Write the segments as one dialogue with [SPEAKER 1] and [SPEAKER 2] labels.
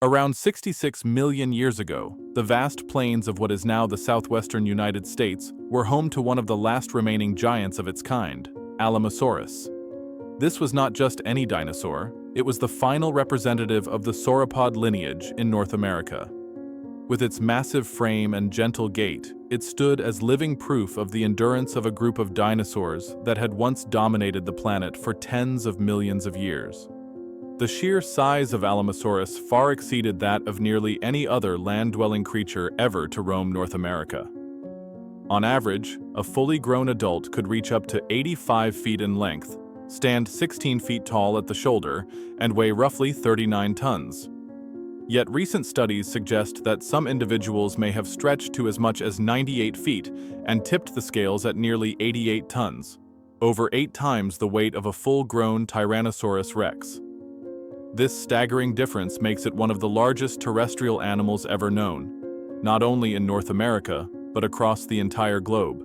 [SPEAKER 1] Around 66 million years ago, the vast plains of what is now the southwestern United States were home to one of the last remaining giants of its kind, Alamosaurus. This was not just any dinosaur, it was the final representative of the sauropod lineage in North America. With its massive frame and gentle gait, it stood as living proof of the endurance of a group of dinosaurs that had once dominated the planet for tens of millions of years. The sheer size of Alamosaurus far exceeded that of nearly any other land-dwelling creature ever to roam North America. On average, a fully grown adult could reach up to 85 feet in length, stand 16 feet tall at the shoulder, and weigh roughly 39 tons. Yet recent studies suggest that some individuals may have stretched to as much as 98 feet and tipped the scales at nearly 88 tons, over 8 times the weight of a full-grown Tyrannosaurus rex. This staggering difference makes it one of the largest terrestrial animals ever known, not only in North America, but across the entire globe.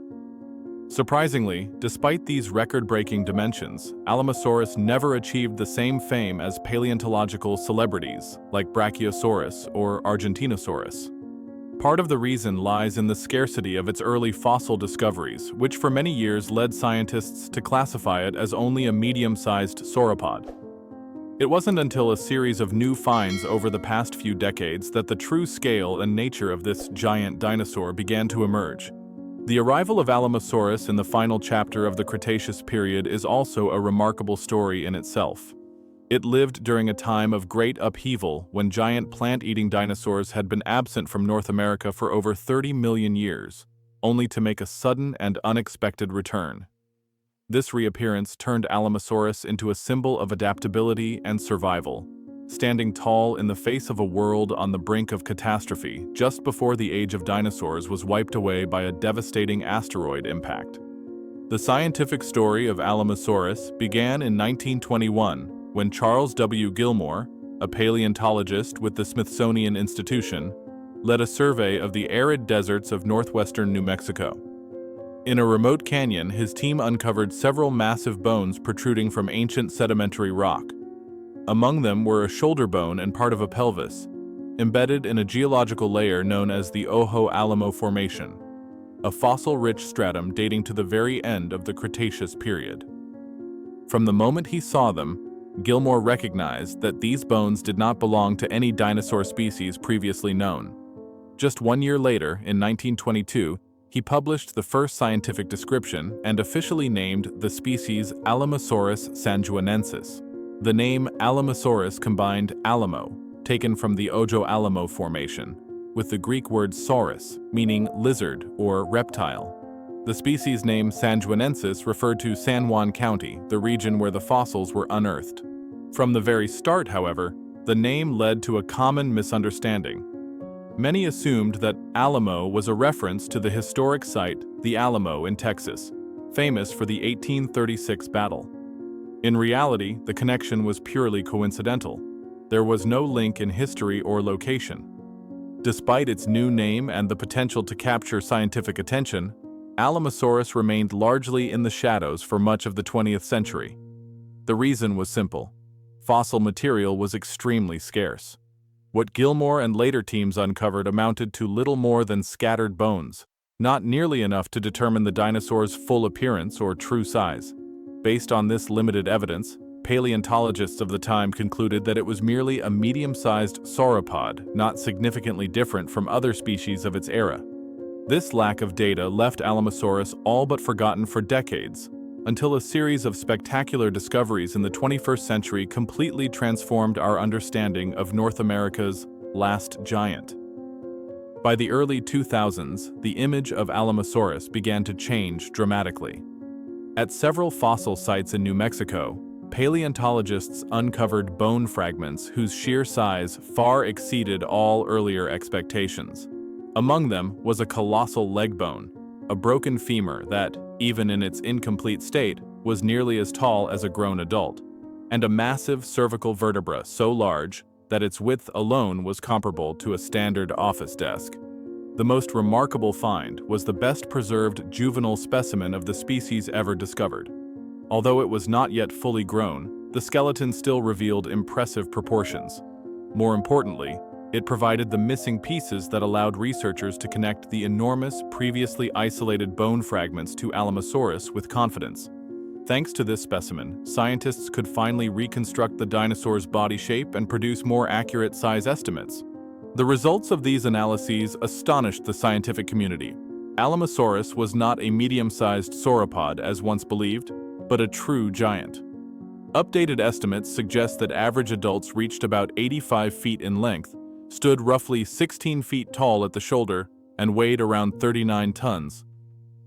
[SPEAKER 1] Surprisingly, despite these record-breaking dimensions, Alamosaurus never achieved the same fame as paleontological celebrities like Brachiosaurus or Argentinosaurus. Part of the reason lies in the scarcity of its early fossil discoveries, which for many years led scientists to classify it as only a medium-sized sauropod. It wasn't until a series of new finds over the past few decades that the true scale and nature of this giant dinosaur began to emerge. The arrival of Alamosaurus in the final chapter of the Cretaceous period is also a remarkable story in itself. It lived during a time of great upheaval when giant plant-eating dinosaurs had been absent from North America for over 30 million years, only to make a sudden and unexpected return. This reappearance turned Alamosaurus into a symbol of adaptability and survival, standing tall in the face of a world on the brink of catastrophe just before the age of dinosaurs was wiped away by a devastating asteroid impact. The scientific story of Alamosaurus began in 1921 when Charles W. Gilmore, a paleontologist with the Smithsonian Institution, led a survey of the arid deserts of northwestern New Mexico. In a remote canyon, his team uncovered several massive bones protruding from ancient sedimentary rock. Among them were a shoulder bone and part of a pelvis, embedded in a geological layer known as the Ojo Alamo Formation, a fossil-rich stratum dating to the very end of the Cretaceous period. From the moment he saw them, Gilmore recognized that these bones did not belong to any dinosaur species previously known. Just 1 year later, in 1922, he published the first scientific description and officially named the species Alamosaurus sanjuanensis. The name Alamosaurus combined Alamo, taken from the Ojo Alamo Formation, with the Greek word saurus, meaning lizard or reptile. The species name sanjuanensis referred to San Juan County, the region where the fossils were unearthed. From the very start, however, the name led to a common misunderstanding. Many assumed that Alamo was a reference to the historic site, the Alamo in Texas, famous for the 1836 battle. In reality, the connection was purely coincidental. There was no link in history or location. Despite its new name and the potential to capture scientific attention, Alamosaurus remained largely in the shadows for much of the 20th century. The reason was simple. Fossil material was extremely scarce. What Gilmore and later teams uncovered amounted to little more than scattered bones, not nearly enough to determine the dinosaur's full appearance or true size. Based on this limited evidence, paleontologists of the time concluded that it was merely a medium-sized sauropod, not significantly different from other species of its era. This lack of data left Alamosaurus all but forgotten for decades, until a series of spectacular discoveries in the 21st century completely transformed our understanding of North America's last giant. By the early 2000s, the image of Alamosaurus began to change dramatically. At several fossil sites in New Mexico, paleontologists uncovered bone fragments whose sheer size far exceeded all earlier expectations. Among them was a colossal leg bone, a broken femur that, even in its incomplete state, was nearly as tall as a grown adult, and a massive cervical vertebra so large that its width alone was comparable to a standard office desk. The most remarkable find was the best-preserved juvenile specimen of the species ever discovered. Although it was not yet fully grown, the skeleton still revealed impressive proportions. More importantly, it provided the missing pieces that allowed researchers to connect the enormous, previously isolated bone fragments to Alamosaurus with confidence. Thanks to this specimen, scientists could finally reconstruct the dinosaur's body shape and produce more accurate size estimates. The results of these analyses astonished the scientific community. Alamosaurus was not a medium-sized sauropod as once believed, but a true giant. Updated estimates suggest that average adults reached about 85 feet in length, stood roughly 16 feet tall at the shoulder, and weighed around 39 tons.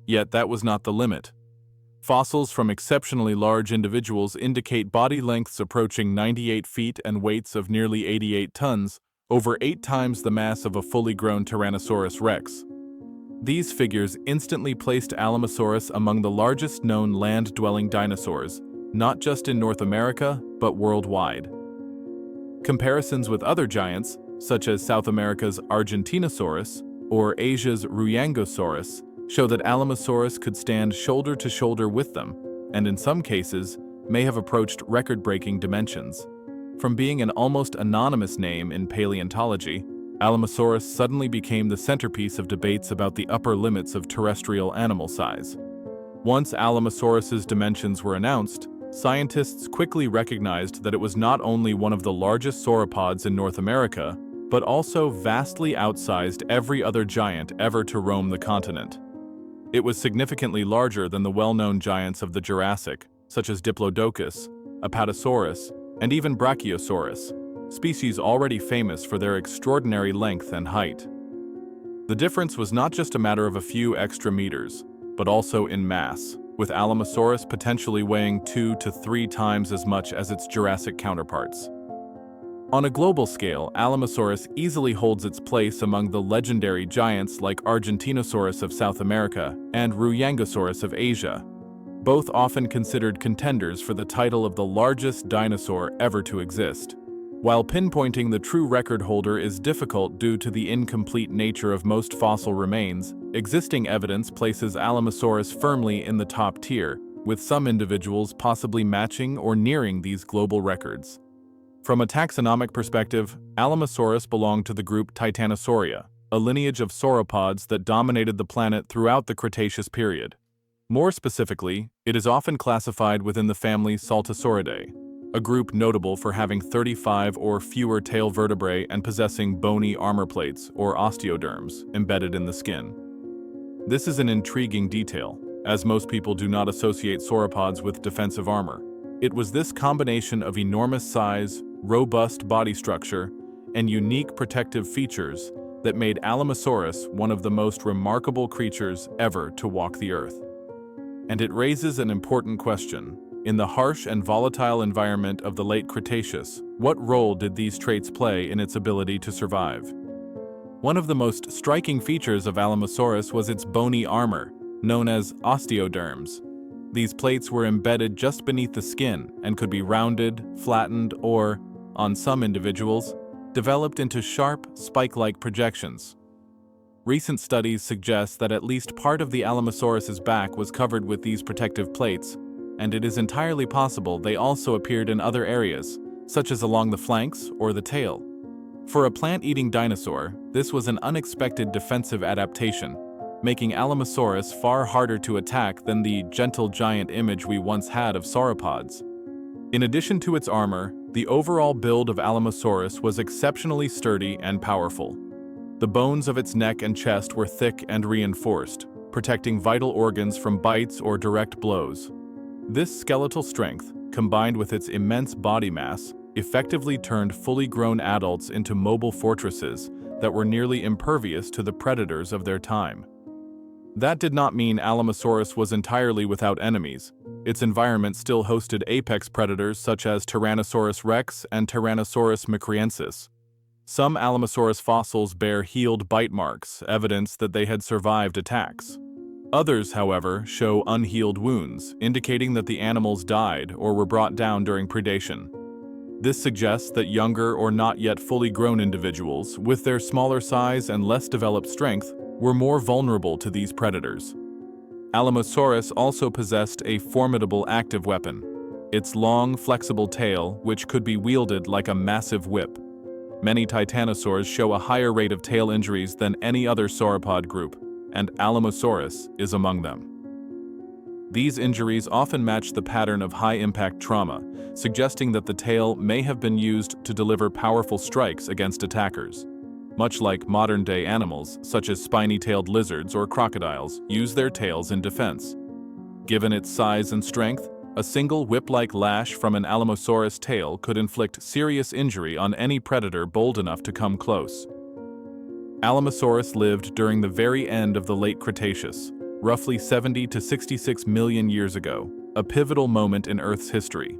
[SPEAKER 1] Yet that was not the limit. Fossils from exceptionally large individuals indicate body lengths approaching 98 feet and weights of nearly 88 tons, over 8 times the mass of a fully grown Tyrannosaurus rex. These figures instantly placed Alamosaurus among the largest known land-dwelling dinosaurs, not just in North America, but worldwide. Comparisons with other giants, such as South America's Argentinosaurus or Asia's Ruyangosaurus, show that Alamosaurus could stand shoulder to shoulder with them, and in some cases, may have approached record-breaking dimensions. From being an almost anonymous name in paleontology, Alamosaurus suddenly became the centerpiece of debates about the upper limits of terrestrial animal size. Once Alamosaurus's dimensions were announced, scientists quickly recognized that it was not only one of the largest sauropods in North America, but also vastly outsized every other giant ever to roam the continent. It was significantly larger than the well-known giants of the Jurassic, such as Diplodocus, Apatosaurus, and even Brachiosaurus, species already famous for their extraordinary length and height. The difference was not just a matter of a few extra meters, but also in mass, with Alamosaurus potentially weighing 2 to 3 times as much as its Jurassic counterparts. On a global scale, Alamosaurus easily holds its place among the legendary giants like Argentinosaurus of South America and Ruyangosaurus of Asia, both often considered contenders for the title of the largest dinosaur ever to exist. While pinpointing the true record holder is difficult due to the incomplete nature of most fossil remains, existing evidence places Alamosaurus firmly in the top tier, with some individuals possibly matching or nearing these global records. From a taxonomic perspective, Alamosaurus belonged to the group Titanosauria, a lineage of sauropods that dominated the planet throughout the Cretaceous period. More specifically, it is often classified within the family Saltasauridae, a group notable for having 35 or fewer tail vertebrae and possessing bony armor plates, or osteoderms, embedded in the skin. This is an intriguing detail, as most people do not associate sauropods with defensive armor. It was this combination of enormous size, robust body structure, and unique protective features that made Alamosaurus one of the most remarkable creatures ever to walk the Earth. And it raises an important question. In the harsh and volatile environment of the late Cretaceous, what role did these traits play in its ability to survive? One of the most striking features of Alamosaurus was its bony armor, known as osteoderms. These plates were embedded just beneath the skin and could be rounded, flattened, or, on some individuals, developed into sharp, spike-like projections. Recent studies suggest that at least part of the Alamosaurus's back was covered with these protective plates, and it is entirely possible they also appeared in other areas, such as along the flanks or the tail. For a plant-eating dinosaur, this was an unexpected defensive adaptation, making Alamosaurus far harder to attack than the gentle giant image we once had of sauropods. In addition to its armor, the overall build of Alamosaurus was exceptionally sturdy and powerful. The bones of its neck and chest were thick and reinforced, protecting vital organs from bites or direct blows. This skeletal strength, combined with its immense body mass, effectively turned fully grown adults into mobile fortresses that were nearly impervious to the predators of their time. That did not mean Alamosaurus was entirely without enemies. Its environment still hosted apex predators such as Tyrannosaurus rex and Tyrannosaurus micriensis. Some Alamosaurus fossils bear healed bite marks, evidence that they had survived attacks. Others, however, show unhealed wounds, indicating that the animals died or were brought down during predation. This suggests that younger or not yet fully grown individuals, with their smaller size and less developed strength, were more vulnerable to these predators. Alamosaurus also possessed a formidable active weapon, its long, flexible tail, which could be wielded like a massive whip. Many titanosaurs show a higher rate of tail injuries than any other sauropod group, and Alamosaurus is among them. These injuries often match the pattern of high-impact trauma, suggesting that the tail may have been used to deliver powerful strikes against attackers. Much like modern-day animals, such as spiny-tailed lizards or crocodiles, use their tails in defense. Given its size and strength, a single whip-like lash from an Alamosaurus tail could inflict serious injury on any predator bold enough to come close. Alamosaurus lived during the very end of the late Cretaceous, roughly 70 to 66 million years ago, a pivotal moment in Earth's history.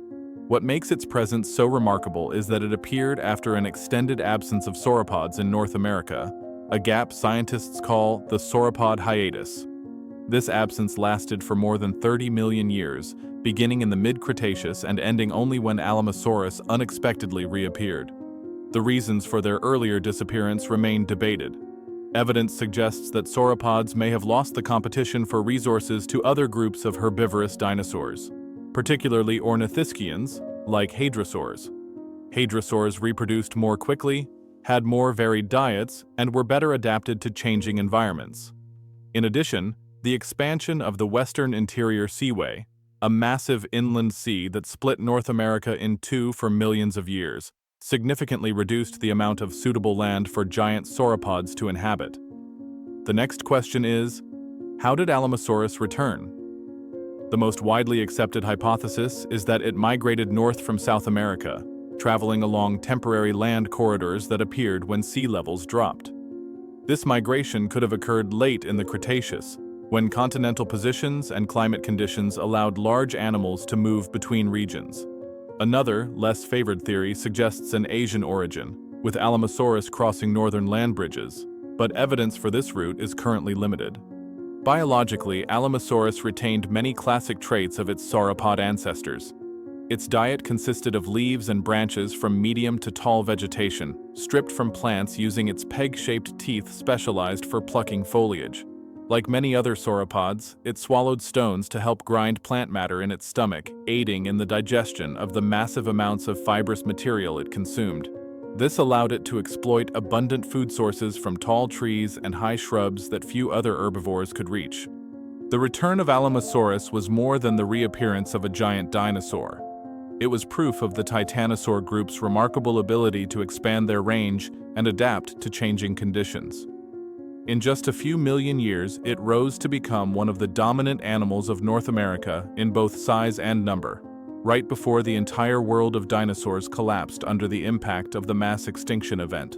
[SPEAKER 1] What makes its presence so remarkable is that it appeared after an extended absence of sauropods in North America, a gap scientists call the sauropod hiatus. This absence lasted for more than 30 million years, beginning in the mid-Cretaceous and ending only when Alamosaurus unexpectedly reappeared. The reasons for their earlier disappearance remain debated. Evidence suggests that sauropods may have lost the competition for resources to other groups of herbivorous dinosaurs, particularly ornithischians, like hadrosaurs. Hadrosaurs reproduced more quickly, had more varied diets, and were better adapted to changing environments. In addition, the expansion of the Western Interior Seaway, a massive inland sea that split North America in two for millions of years, significantly reduced the amount of suitable land for giant sauropods to inhabit. The next question is, how did Alamosaurus return? The most widely accepted hypothesis is that it migrated north from South America, traveling along temporary land corridors that appeared when sea levels dropped. This migration could have occurred late in the Cretaceous, when continental positions and climate conditions allowed large animals to move between regions. Another, less favored theory suggests an Asian origin, with Alamosaurus crossing northern land bridges, but evidence for this route is currently limited. Biologically, Alamosaurus retained many classic traits of its sauropod ancestors. Its diet consisted of leaves and branches from medium to tall vegetation, stripped from plants using its peg-shaped teeth specialized for plucking foliage. Like many other sauropods, it swallowed stones to help grind plant matter in its stomach, aiding in the digestion of the massive amounts of fibrous material it consumed. This allowed it to exploit abundant food sources from tall trees and high shrubs that few other herbivores could reach. The return of Alamosaurus was more than the reappearance of a giant dinosaur. It was proof of the titanosaur group's remarkable ability to expand their range and adapt to changing conditions. In just a few million years, it rose to become one of the dominant animals of North America in both size and number, right before the entire world of dinosaurs collapsed under the impact of the mass extinction event.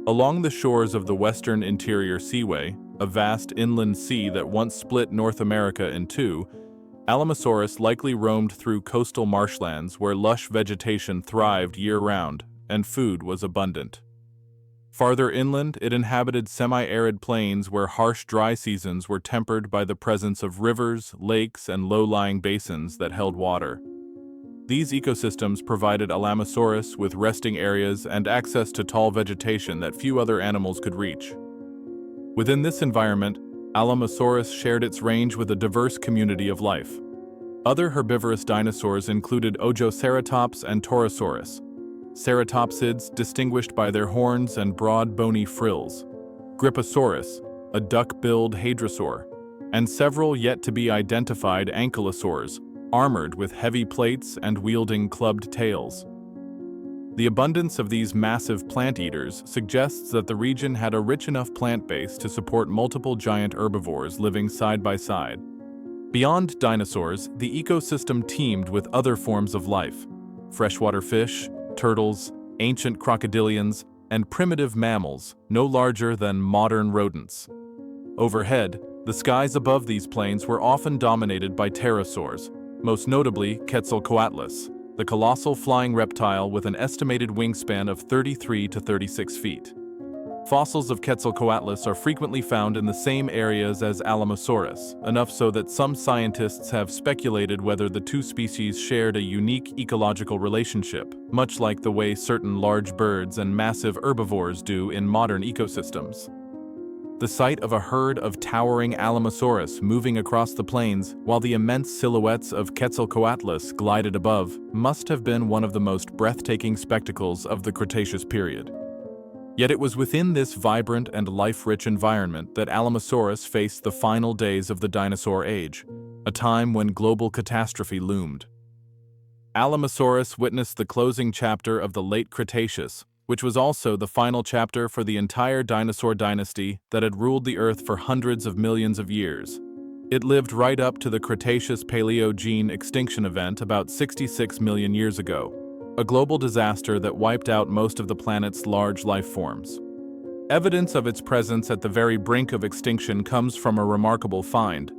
[SPEAKER 1] Along the shores of the Western Interior Seaway, a vast inland sea that once split North America in two, Alamosaurus likely roamed through coastal marshlands where lush vegetation thrived year-round and food was abundant. Farther inland, it inhabited semi-arid plains where harsh dry seasons were tempered by the presence of rivers, lakes, and low-lying basins that held water. These ecosystems provided Alamosaurus with resting areas and access to tall vegetation that few other animals could reach. Within this environment, Alamosaurus shared its range with a diverse community of life. Other herbivorous dinosaurs included Ojoceratops and Torosaurus, ceratopsids distinguished by their horns and broad bony frills, Griposaurus, a duck-billed hadrosaur, and several yet-to-be-identified ankylosaurs, armored with heavy plates and wielding clubbed tails. The abundance of these massive plant eaters suggests that the region had a rich enough plant base to support multiple giant herbivores living side by side. Beyond dinosaurs, the ecosystem teemed with other forms of life: freshwater fish, turtles, ancient crocodilians, and primitive mammals, no larger than modern rodents. Overhead, the skies above these plains were often dominated by pterosaurs, most notably Quetzalcoatlus, the colossal flying reptile with an estimated wingspan of 33 to 36 feet. Fossils of Quetzalcoatlus are frequently found in the same areas as Alamosaurus, enough so that some scientists have speculated whether the two species shared a unique ecological relationship, much like the way certain large birds and massive herbivores do in modern ecosystems. The sight of a herd of towering Alamosaurus moving across the plains while the immense silhouettes of Quetzalcoatlus glided above must have been one of the most breathtaking spectacles of the Cretaceous period. Yet it was within this vibrant and life-rich environment that Alamosaurus faced the final days of the dinosaur age, a time when global catastrophe loomed. Alamosaurus witnessed the closing chapter of the late Cretaceous, which was also the final chapter for the entire dinosaur dynasty that had ruled the Earth for hundreds of millions of years. It lived right up to the Cretaceous-Paleogene extinction event about 66 million years ago, a global disaster that wiped out most of the planet's large life forms. Evidence of its presence at the very brink of extinction comes from a remarkable find: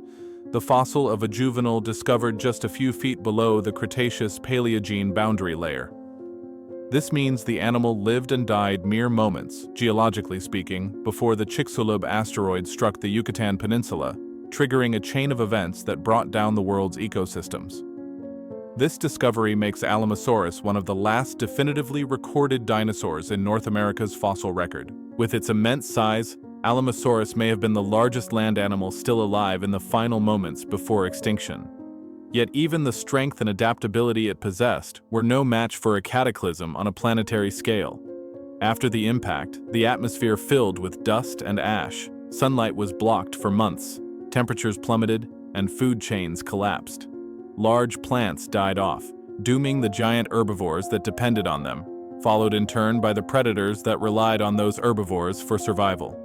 [SPEAKER 1] the fossil of a juvenile discovered just a few feet below the Cretaceous-Paleogene boundary layer. This means the animal lived and died mere moments, geologically speaking, before the Chicxulub asteroid struck the Yucatan Peninsula, triggering a chain of events that brought down the world's ecosystems. This discovery makes Alamosaurus one of the last definitively recorded dinosaurs in North America's fossil record. With its immense size, Alamosaurus may have been the largest land animal still alive in the final moments before extinction. Yet even the strength and adaptability it possessed were no match for a cataclysm on a planetary scale. After the impact, the atmosphere filled with dust and ash, sunlight was blocked for months, temperatures plummeted, and food chains collapsed. Large plants died off, dooming the giant herbivores that depended on them, followed in turn by the predators that relied on those herbivores for survival.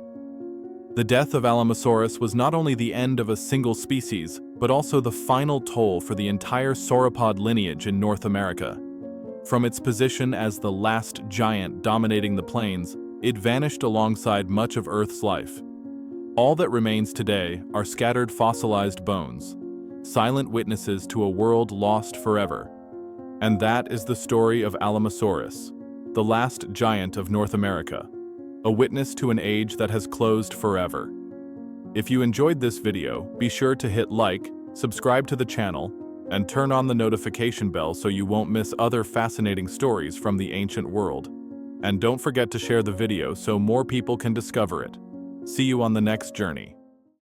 [SPEAKER 1] The death of Alamosaurus was not only the end of a single species, but also the final toll for the entire sauropod lineage in North America. From its position as the last giant dominating the plains, it vanished alongside much of Earth's life. All that remains today are scattered fossilized bones, silent witnesses to a world lost forever. And that is the story of Alamosaurus, the last giant of North America, a witness to an age that has closed forever. If you enjoyed this video, be sure to hit like, subscribe to the channel, and turn on the notification bell so you won't miss other fascinating stories from the ancient world. And don't forget to share the video so more people can discover it. See you on the next journey.